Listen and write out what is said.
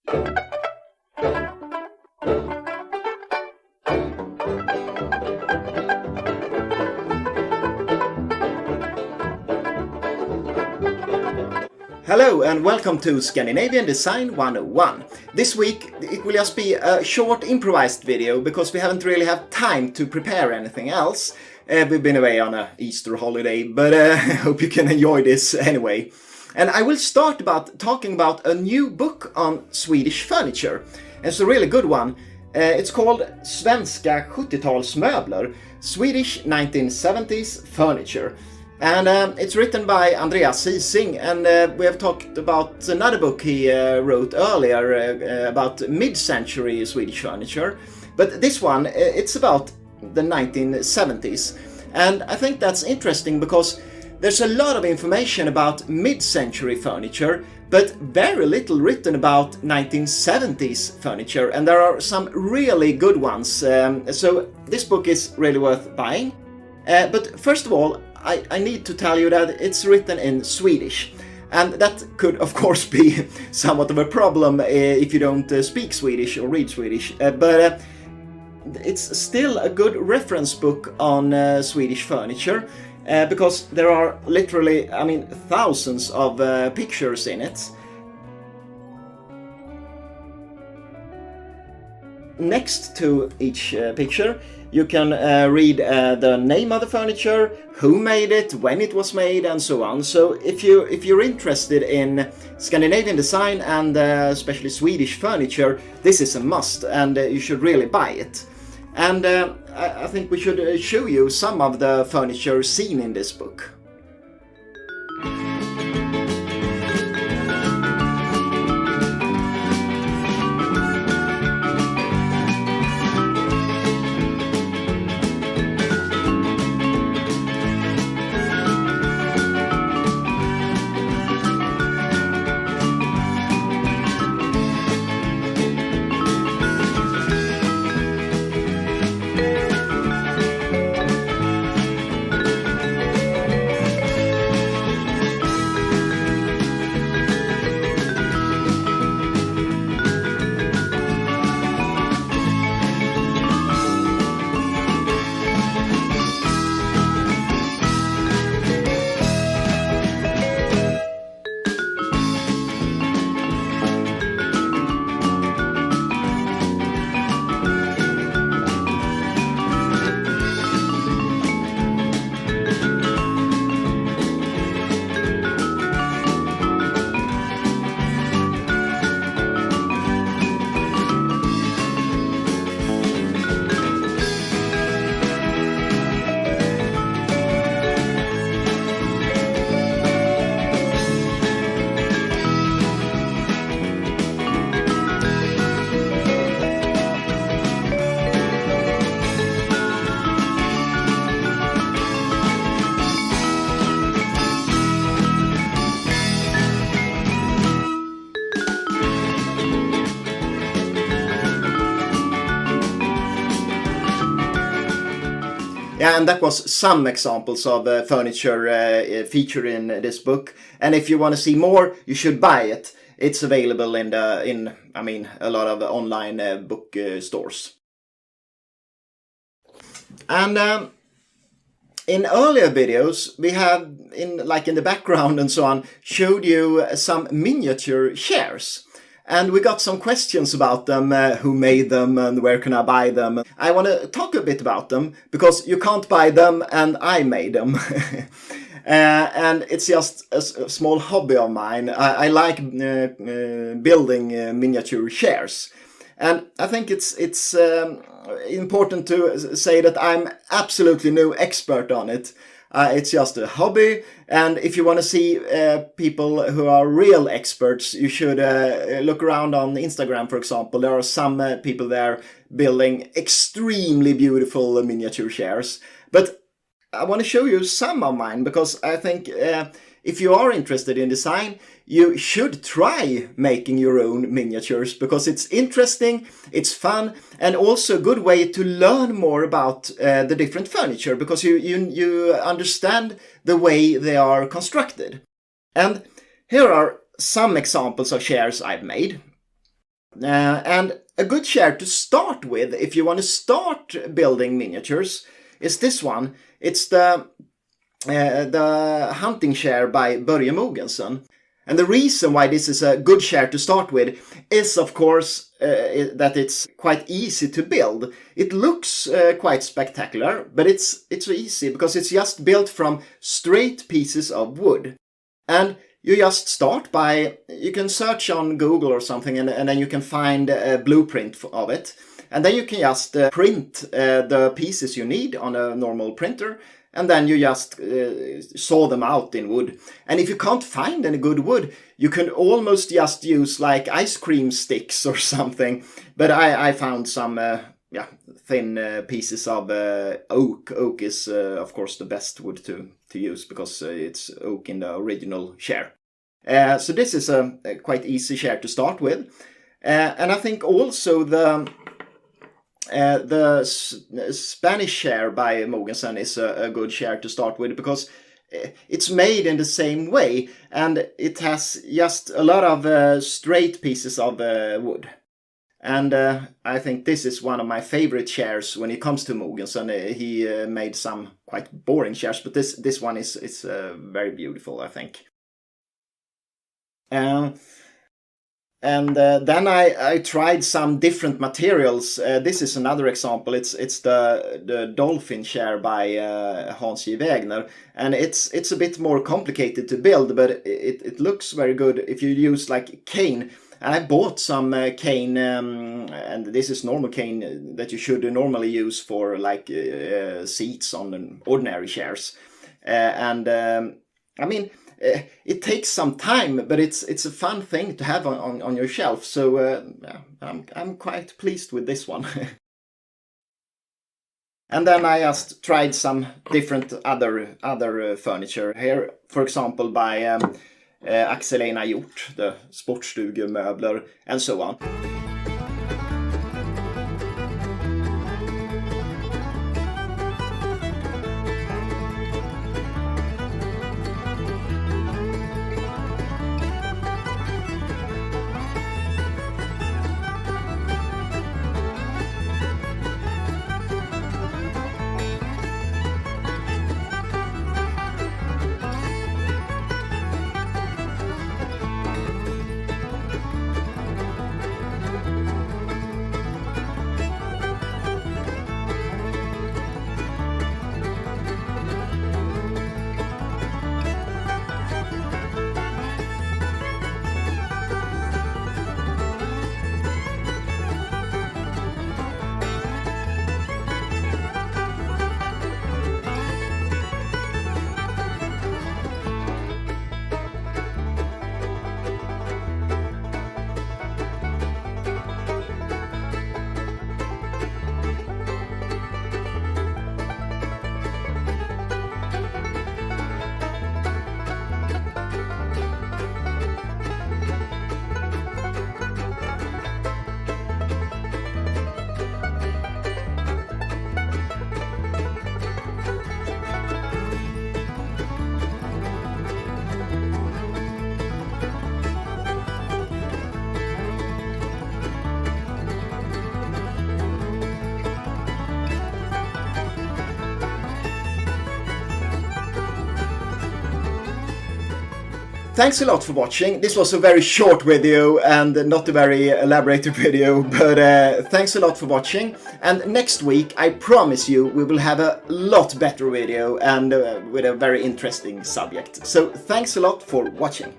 Hello and welcome to Scandinavian Design 101. This week it will just be a short improvised video because we haven't really had time to prepare anything else. We've been away on a Easter holiday, but I hope you can enjoy this anyway. And I will start talking about a new book on Swedish furniture. It's a really good one. It's called Svenska 70-talsmöbler, Swedish 1970s furniture. And it's written by Andreas Siesing, and we have talked about another book he wrote earlier about mid-century Swedish furniture. But this one, it's about the 1970s. And I think that's interesting because there's a lot of information about mid-century furniture, but very little written about 1970s furniture, and there are some really good ones. So this book is really worth buying. But first of all, I need to tell you that it's written in Swedish, and that could of course be somewhat of a problem if you don't speak Swedish or read Swedish, but it's still a good reference book on Swedish furniture because there are literally, thousands of pictures in it. Next to each picture you can read the name of the furniture, who made it, when it was made, and so on. So if you're interested in Scandinavian design and especially Swedish furniture, this is a must, and you should really buy it. And I think we should show you some of the furniture seen in this book. Yeah, and that was some examples of furniture featured in this book. And if you want to see more, you should buy it. It's available in a lot of online book stores. And in earlier videos, we have in the background and so on showed you some miniature chairs. And we got some questions about them, who made them and where can I buy them. I want to talk a bit about them because you can't buy them and I made them. And it's just a small hobby of mine. I like building miniature chairs. And I think it's important to say that I'm absolutely no expert on it. It's just a hobby, and if you want to see people who are real experts, you should look around on Instagram, for example. There are some people there building extremely beautiful miniature chairs. But I want to show you some of mine, because I think if you are interested in design, you should try making your own miniatures, because it's interesting, it's fun, and also a good way to learn more about the different furniture, because you understand the way they are constructed. And here are some examples of chairs I've made. And a good chair to start with, if you want to start building miniatures, is this one. It's the hunting chair by Børge Mogensen. And the reason why this is a good chair to start with is, of course, that it's quite easy to build. It looks quite spectacular, but it's easy because it's just built from straight pieces of wood. And you just start by, you can search on Google or something, and then you can find a blueprint of it. And then you can just print the pieces you need on a normal printer, and then you just saw them out in wood. And if you can't find any good wood, you can almost just use like ice cream sticks or something. But I found some thin pieces of oak. Oak is, of course, the best wood to use because it's oak in the original chair. So this is a quite easy chair to start with. And I think also the Spanish chair by Mogensen is a good chair to start with because it's made in the same way and it has just a lot of straight pieces of wood. And I think this is one of my favorite chairs when it comes to Mogensen. He made some quite boring chairs, but this one is very beautiful, I think. And then I tried some different materials. This is another example. It's the Dolphin chair by Wegner, and it's a bit more complicated to build, but it looks very good if you use like cane. And I bought some cane, and this is normal cane that you should normally use for like seats on ordinary chairs. I mean, it takes some time, but it's a fun thing to have on your shelf. So I'm quite pleased with this one. And then I just tried some different other furniture here. For example, by Axel-Einar Hjorth, the Sportstugemöbler, and so on. Thanks a lot for watching. This was a very short video and not a very elaborated video, but thanks a lot for watching. And next week, I promise you, we will have a lot better video and with a very interesting subject. So thanks a lot for watching.